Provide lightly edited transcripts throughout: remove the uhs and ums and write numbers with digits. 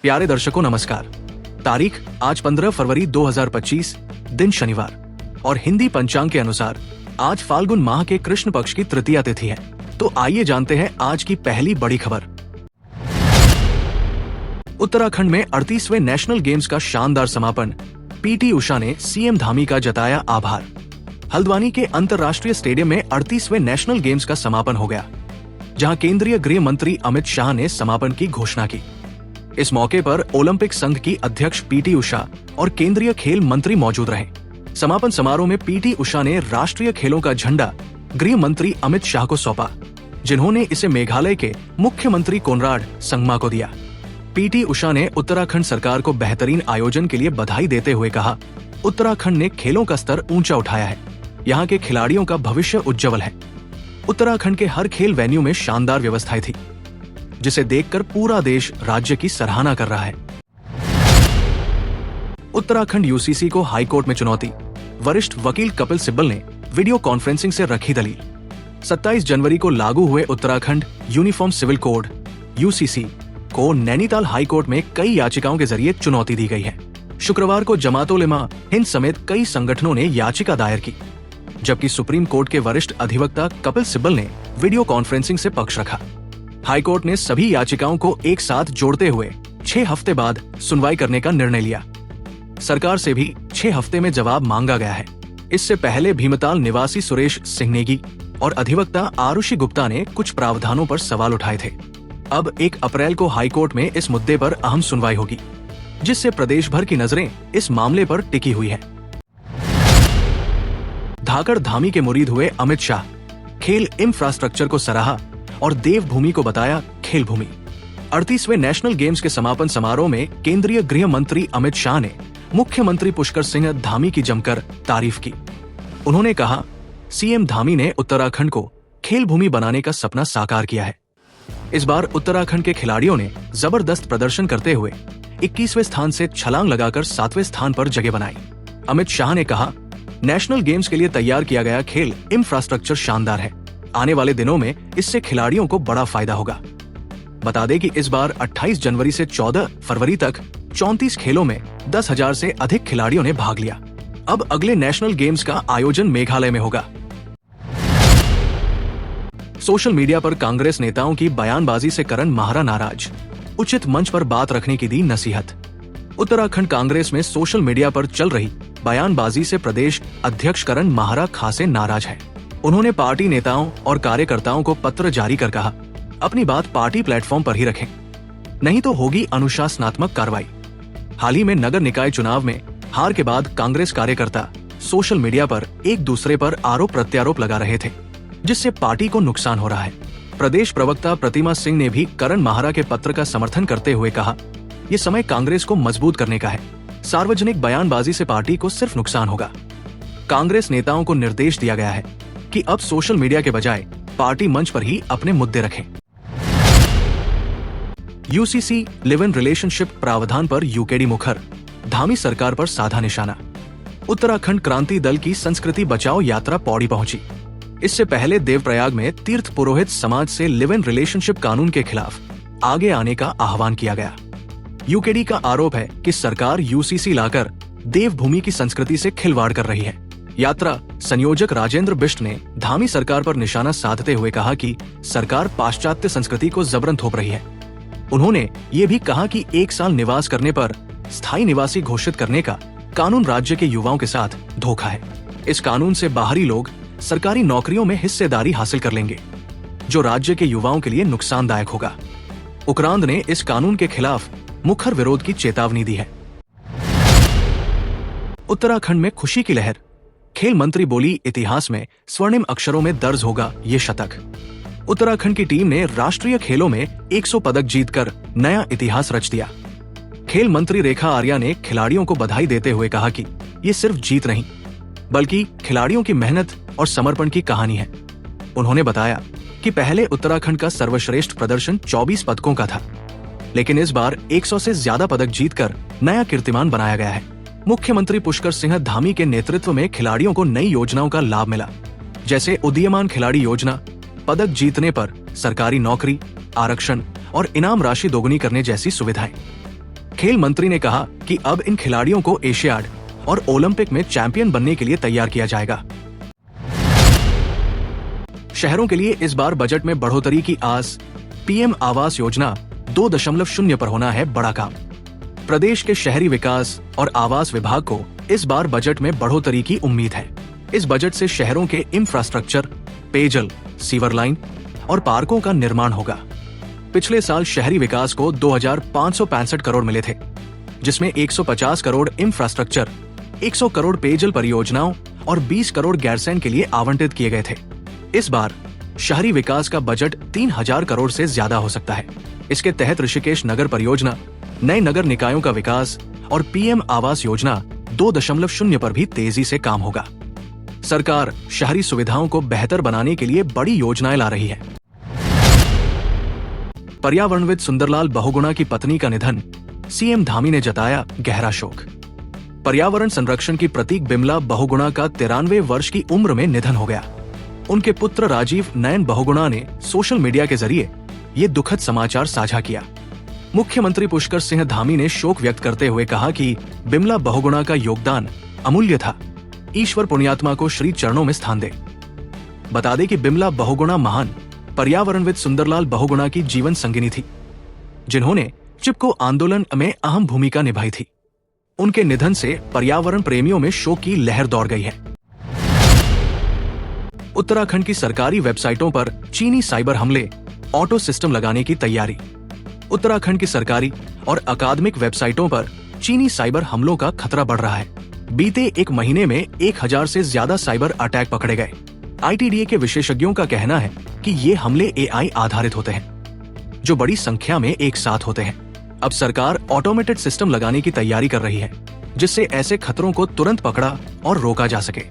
प्यारे दर्शकों नमस्कार। तारीख आज 15 फरवरी 2025, दिन शनिवार और हिंदी पंचांग के अनुसार आज फाल्गुन माह के कृष्ण पक्ष की तृतीया तिथि है। तो आइए जानते हैं आज की पहली बड़ी खबर। उत्तराखंड में 38वें नेशनल गेम्स का शानदार समापन। पीटी उषा ने सीएम धामी का जताया आभार। हल्द्वानी के अंतर्राष्ट्रीय स्टेडियम में 38वें नेशनल गेम्स का समापन हो गया, जहां केंद्रीय गृह मंत्री अमित शाह ने समापन की घोषणा की। इस मौके पर ओलंपिक संघ की अध्यक्ष पीटी उषा और केंद्रीय खेल मंत्री मौजूद रहे। समापन समारोह में पीटी उषा ने राष्ट्रीय खेलों का झंडा गृह मंत्री अमित शाह को सौंपा, जिन्होंने इसे मेघालय के मुख्यमंत्री कोनराड संगमा को दिया। पीटी उषा ने उत्तराखंड सरकार को बेहतरीन आयोजन के लिए बधाई देते हुए कहा, उत्तराखंड ने खेलों का स्तर ऊंचा उठाया है। यहाँ के खिलाड़ियों का भविष्य उज्जवल है। उत्तराखंड के हर खेल वेन्यू में शानदार व्यवस्थाएं थी, जिसे देखकर पूरा देश राज्य की सराहना कर रहा है। उत्तराखंड यूसीसी को हाईकोर्ट में चुनौती। वरिष्ठ वकील कपिल सिब्बल ने वीडियो कॉन्फ्रेंसिंग से रखी दलील। 27 जनवरी को लागू हुए Uttarakhand uniform civil code UCC को नैनीताल हाईकोर्ट में कई याचिकाओं के जरिए चुनौती दी गई है। शुक्रवार को जमात-उल-उलमा हिंद समेत कई संगठनों ने याचिका दायर की, जबकि सुप्रीम कोर्ट के वरिष्ठ अधिवक्ता कपिल सिब्बल ने वीडियो कॉन्फ्रेंसिंग से पक्ष रखा। हाईकोर्ट ने सभी याचिकाओं को एक साथ जोड़ते हुए 6 हफ्ते बाद सुनवाई करने का निर्णय लिया। सरकार से भी 6 हफ्ते में जवाब मांगा गया है। इससे पहले भीमताल निवासी सुरेश सिंह नेगी और अधिवक्ता आरुषि गुप्ता ने कुछ प्रावधानों पर सवाल उठाए थे। अब 1 अप्रैल को हाईकोर्ट में इस मुद्दे पर अहम सुनवाई होगी, जिससे प्रदेश भर की नजरें इस मामले पर टिकी हुई है। धाकड़ धामी के मुरीद हुए अमित शाह। खेल इंफ्रास्ट्रक्चर को सराहा और देवभूमि को बताया खेल भूमि। 38वें नेशनल गेम्स के समापन समारोह में केंद्रीय गृह मंत्री अमित शाह ने मुख्यमंत्री पुष्कर सिंह धामी की जमकर तारीफ की। उन्होंने कहा, सीएम धामी ने उत्तराखंड को खेल भूमि बनाने का सपना साकार किया है। इस बार उत्तराखंड के खिलाड़ियों ने जबरदस्त प्रदर्शन करते हुए 21वें स्थान से छलांग लगाकर 7वें स्थान पर जगह बनाई। अमित शाह ने कहा, नेशनल गेम्स के लिए तैयार किया गया खेल इंफ्रास्ट्रक्चर शानदार है। आने वाले दिनों में इससे खिलाड़ियों को बड़ा फायदा होगा। बता दें कि इस बार 28 जनवरी से 14 फरवरी तक 34 खेलों में 10,000 से अधिक खिलाड़ियों ने भाग लिया। अब अगले नेशनल गेम्स का आयोजन मेघालय में होगा। सोशल मीडिया पर कांग्रेस नेताओं की बयानबाजी से करण माहरा नाराज। उचित मंच पर बात रखने की दी नसीहत। उत्तराखंड कांग्रेस में सोशल मीडिया पर चल रही बयानबाजी से प्रदेश अध्यक्ष करण माहरा खासे नाराज है। उन्होंने पार्टी नेताओं और कार्यकर्ताओं को पत्र जारी कर कहा, अपनी बात पार्टी प्लेटफॉर्म पर ही रखें, नहीं तो होगी अनुशासनात्मक कार्रवाई। हाल ही में नगर निकाय चुनाव में हार के बाद कांग्रेस कार्यकर्ता सोशल मीडिया पर एक दूसरे पर आरोप प्रत्यारोप लगा रहे थे, जिससे पार्टी को नुकसान हो रहा है। प्रदेश प्रवक्ता प्रतिमा सिंह ने भी करण माहरा के पत्र का समर्थन करते हुए कहा, ये समय कांग्रेस को मजबूत करने का है। सार्वजनिक बयानबाजी से पार्टी को सिर्फ नुकसान होगा। कांग्रेस नेताओं को निर्देश दिया गया है कि अब सोशल मीडिया के बजाय पार्टी मंच पर ही अपने मुद्दे रखें। यूसीसी लिव इन रिलेशनशिप प्रावधान पर यूकेडी मुखर। धामी सरकार पर साधा निशाना। उत्तराखंड क्रांति दल की संस्कृति बचाओ यात्रा पौड़ी पहुंची। इससे पहले देवप्रयाग में तीर्थ पुरोहित समाज से लिव इन रिलेशनशिप कानून के खिलाफ आगे आने का आह्वान किया गया। यूकेडी का आरोप है कि सरकार यूसीसी लाकर देवभूमि की संस्कृति से खिलवाड़ कर रही है। यात्रा संयोजक राजेंद्र बिष्ट ने धामी सरकार पर निशाना साधते हुए कहा कि सरकार पाश्चात्य संस्कृति को जबरन थोप रही है। उन्होंने ये भी कहा कि 1 साल निवास करने पर स्थायी निवासी घोषित करने का कानून राज्य के युवाओं के साथ धोखा है। इस कानून से बाहरी लोग सरकारी नौकरियों में हिस्सेदारी हासिल कर लेंगे, जो राज्य के युवाओं के लिए नुकसानदायक होगा। उक्रांद ने इस कानून के खिलाफ मुखर विरोध की चेतावनी दी है। उत्तराखंड में खुशी की लहर। खेल मंत्री बोली, इतिहास में स्वर्णिम अक्षरों में दर्ज होगा ये शतक। उत्तराखंड की टीम ने राष्ट्रीय खेलों में 100 पदक जीतकर नया इतिहास रच दिया। खेल मंत्री रेखा आर्या ने खिलाड़ियों को बधाई देते हुए कहा कि ये सिर्फ जीत नहीं, बल्कि खिलाड़ियों की मेहनत और समर्पण की कहानी है। उन्होंने बताया कि पहले उत्तराखंड का सर्वश्रेष्ठ प्रदर्शन 24 पदकों का था, लेकिन इस बार 100 से ज्यादा पदक जीतकर नया कीर्तिमान बनाया गया है। मुख्यमंत्री पुष्कर सिंह धामी के नेतृत्व में खिलाड़ियों को नई योजनाओं का लाभ मिला, जैसे उदीयमान खिलाड़ी योजना, पदक जीतने पर सरकारी नौकरी, आरक्षण और इनाम राशि दोगुनी करने जैसी सुविधाएं। खेल मंत्री ने कहा कि अब इन खिलाड़ियों को एशियाड और ओलंपिक में चैंपियन बनने के लिए तैयार किया जाएगा। शहरों के लिए इस बार बजट में बढ़ोतरी की आस। पीएम आवास योजना 2.0 पर होना है बड़ा काम। प्रदेश के शहरी विकास और आवास विभाग को इस बार बजट में बढ़ोतरी की उम्मीद है। इस बजट से शहरों के इंफ्रास्ट्रक्चर, पेयजल, सीवर लाइन और पार्कों का निर्माण होगा। पिछले साल शहरी विकास को 2,565 करोड़ मिले थे, जिसमें 150 करोड़ इंफ्रास्ट्रक्चर, 100 करोड़ पेयजल परियोजनाओं और 20 करोड़ गैरसैंण के लिए आवंटित किए गए थे। इस बार शहरी विकास का बजट 3,000 करोड़ से ज्यादा हो सकता है। इसके तहत ऋषिकेश नगर परियोजना, नए नगर निकायों का विकास और पीएम आवास योजना 2.0 पर भी तेजी से काम होगा। सरकार शहरी सुविधाओं को बेहतर बनाने के लिए बड़ी योजनाएं ला रही है। पर्यावरणविद सुंदरलाल बहुगुणा की पत्नी का निधन, सीएम धामी ने जताया गहरा शोक। पर्यावरण संरक्षण की प्रतीक बिमला बहुगुणा का 93 वर्ष की उम्र में निधन हो गया। उनके पुत्र राजीव नयन बहुगुणा ने सोशल मीडिया के जरिए ये दुखद समाचार साझा किया। मुख्यमंत्री पुष्कर सिंह धामी ने शोक व्यक्त करते हुए कहा कि बिमला बहुगुणा का योगदान अमूल्य था। ईश्वर पुण्यात्मा को श्री चरणों में स्थान दे। बता दें कि बिमला बहुगुणा महान पर्यावरणविद सुंदरलाल बहुगुणा की जीवन संगिनी थी, जिन्होंने चिपको आंदोलन में अहम भूमिका निभाई थी। उनके निधन से पर्यावरण प्रेमियों में शोक की लहर दौड़ गई है। उत्तराखंड की सरकारी वेबसाइटों पर चीनी साइबर हमले, ऑटो सिस्टम लगाने की तैयारी। उत्तराखंड की सरकारी और अकादमिक वेबसाइटों पर चीनी साइबर हमलों का खतरा बढ़ रहा है। बीते एक महीने में 1000 से ज्यादा साइबर अटैक पकड़े गए। आईटीडीए के विशेषज्ञों का कहना है कि ये हमले एआई आधारित होते हैं, जो बड़ी संख्या में एक साथ होते हैं। अब सरकार ऑटोमेटेड सिस्टम लगाने की तैयारी कर रही है, जिससे ऐसे खतरों को तुरंत पकड़ा और रोका जा सके।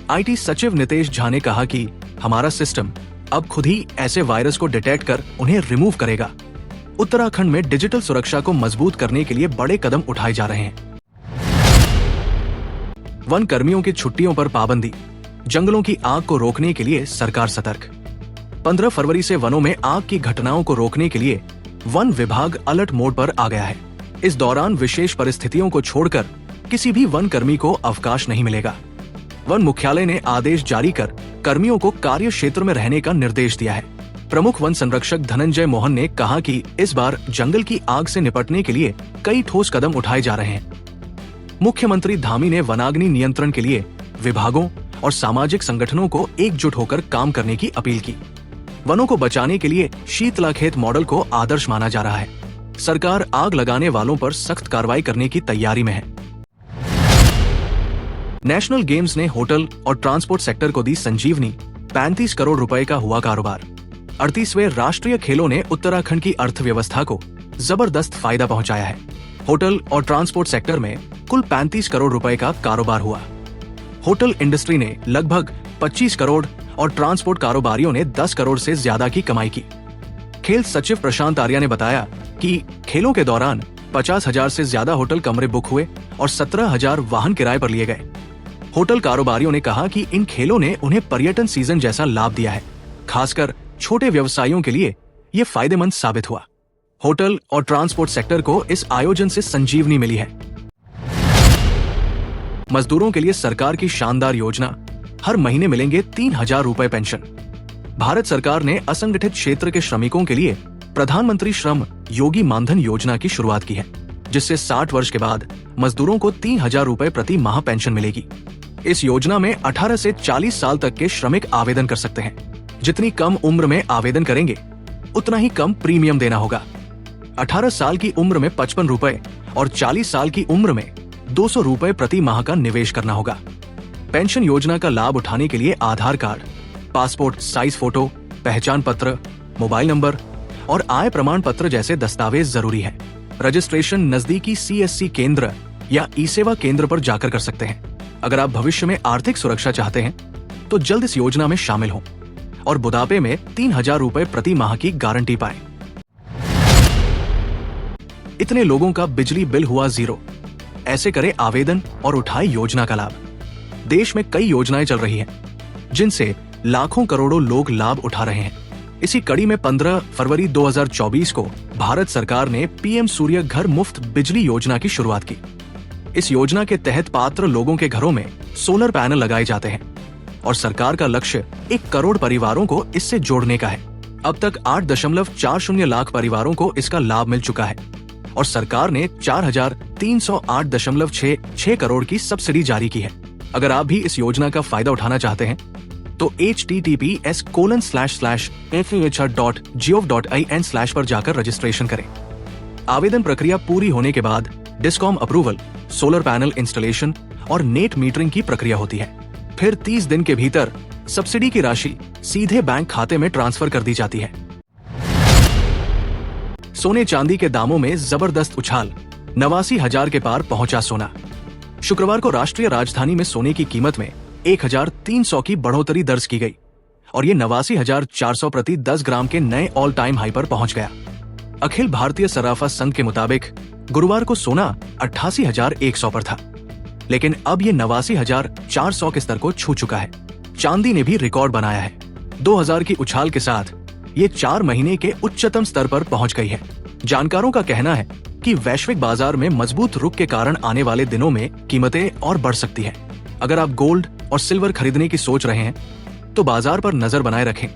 आईटी सचिव नितेश झा ने कहा कि हमारा सिस्टम अब खुद ही ऐसे वायरस को डिटेक्ट कर उन्हें रिमूव करेगा। उत्तराखंड में डिजिटल सुरक्षा को मजबूत करने के लिए बड़े कदम उठाए जा रहे हैं। वन कर्मियों की छुट्टियों पर पाबंदी, जंगलों की आग को रोकने के लिए सरकार सतर्क। 15 फरवरी से वनों में आग की घटनाओं को रोकने के लिए वन विभाग अलर्ट मोड पर आ गया है। इस दौरान विशेष परिस्थितियों को छोड़कर किसी भी वन कर्मी को अवकाश नहीं मिलेगा। वन मुख्यालय ने आदेश जारी कर कर्मियों को कार्य क्षेत्र में रहने का निर्देश दिया है। प्रमुख वन संरक्षक धनंजय मोहन ने कहा कि इस बार जंगल की आग से निपटने के लिए कई ठोस कदम उठाए जा रहे हैं। मुख्यमंत्री धामी ने वनाग्नि नियंत्रण के लिए विभागों और सामाजिक संगठनों को एकजुट होकर काम करने की अपील की। वनों को बचाने के लिए शीतलाखेत मॉडल को आदर्श माना जा रहा है। सरकार आग लगाने वालों पर सख्त कार्रवाई करने की तैयारी में है। नेशनल गेम्स ने होटल और ट्रांसपोर्ट सेक्टर को दी संजीवनी, 35 करोड़ रुपए का हुआ कारोबार। 38वें राष्ट्रीय खेलों ने उत्तराखंड की अर्थव्यवस्था को जबरदस्त फायदा पहुंचाया है। होटल और ट्रांसपोर्ट सेक्टर में कुल 35 करोड़ रुपए का कारोबार हुआ। होटल इंडस्ट्री ने लगभग 25 करोड़ और ट्रांसपोर्ट कारोबारियों ने 10 करोड़ से ज्यादा की कमाई की। खेल सचिव प्रशांत आर्या ने बताया कि खेलों के दौरान 50,000 से ज्यादा होटल कमरे बुक हुए और 17,000 वाहन किराए पर लिए गए। होटल कारोबारियों ने कहा कि इन खेलों ने उन्हें पर्यटन सीजन जैसा लाभ दिया है। खासकर छोटे व्यवसायियों के लिए ये फायदेमंद साबित हुआ। होटल और ट्रांसपोर्ट सेक्टर को इस आयोजन से संजीवनी मिली है। मजदूरों के लिए सरकार की शानदार योजना, हर महीने मिलेंगे 3,000 रुपए पेंशन। भारत सरकार ने असंगठित क्षेत्र के श्रमिकों के लिए प्रधानमंत्री श्रम योगी मानधन योजना की शुरुआत की है, जिससे 60 वर्ष के बाद मजदूरों को 3,000 रुपए प्रति माह पेंशन मिलेगी। इस योजना में 18 से 40 साल तक के श्रमिक आवेदन कर सकते हैं। जितनी कम उम्र में आवेदन करेंगे, उतना ही कम प्रीमियम देना होगा। 18 साल की उम्र में 55 रुपए और 40 साल की उम्र में 200 रुपए प्रति माह का निवेश करना होगा। पेंशन योजना का लाभ उठाने के लिए आधार कार्ड, पासपोर्ट साइज फोटो, पहचान पत्र, मोबाइल नंबर और आय प्रमाण पत्र जैसे दस्तावेज जरूरी है। रजिस्ट्रेशन नजदीकी CSC केंद्र या ई-सेवा केंद्र पर जाकर कर सकते हैं। अगर आप भविष्य में आर्थिक सुरक्षा चाहते हैं तो जल्द इस योजना में शामिल हों और बुढ़ापे में 3,000 रुपए प्रति माह की गारंटी पाएं। इतने लोगों का बिजली बिल हुआ 0। ऐसे करें आवेदन और उठाए योजना का लाभ। देश में कई योजनाएं चल रही हैं, जिनसे लाखों करोड़ों लोग लाभ उठा रहे हैं। इसी कड़ी में 15 फरवरी 2024 को भारत सरकार ने पीएम सूर्य घर मुफ्त बिजली योजना की शुरुआत की। इस योजना के तहत पात्र लोगों के घरों में सोलर पैनल लगाए जाते हैं और सरकार का लक्ष्य 1 करोड़ परिवारों को इससे जोड़ने का है। अब तक 8.40 लाख परिवारों को इसका लाभ मिल चुका है और सरकार ने 4,308.66 करोड़ की सब्सिडी जारी की है। अगर आप भी इस योजना का फायदा उठाना चाहते हैं तो https://feh.gov.in/ पर जाकर रजिस्ट्रेशन करें। आवेदन प्रक्रिया पूरी होने के बाद discom approval, solar panel installation और नेट मीटरिंग की प्रक्रिया होती है। फिर 30 दिन के भीतर सब्सिडी की राशि सीधे बैंक खाते में ट्रांसफर कर दी जाती है। सोने चांदी के दामों में जबरदस्त उछाल, 89,000 के पार पहुंचा सोना। शुक्रवार को राष्ट्रीय राजधानी में सोने की कीमत में 1,300 की बढ़ोतरी दर्ज की गई और ये 89,400 प्रति 10 ग्राम के नए ऑल टाइम हाई पर पहुंच गया। अखिल भारतीय सराफा संघ के मुताबिक गुरुवार को सोना 88,100 पर था, लेकिन अब ये 89,400 के स्तर को छू चुका है। चांदी ने भी रिकॉर्ड बनाया है। 2,000 की उछाल के साथ ये 4 महीने के उच्चतम स्तर पर पहुंच गई है। जानकारों का कहना है कि वैश्विक बाजार में मजबूत रुख के कारण आने वाले दिनों में कीमतें और बढ़ सकती हैं। अगर आप गोल्ड और सिल्वर खरीदने की सोच रहे हैं तो बाजार पर नजर बनाए रखें,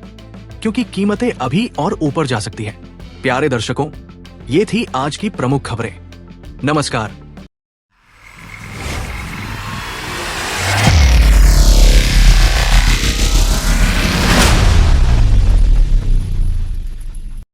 क्योंकि कीमतें अभी और ऊपर जा सकती हैं। प्यारे दर्शकों, ये थी आज की प्रमुख खबरें। नमस्कार।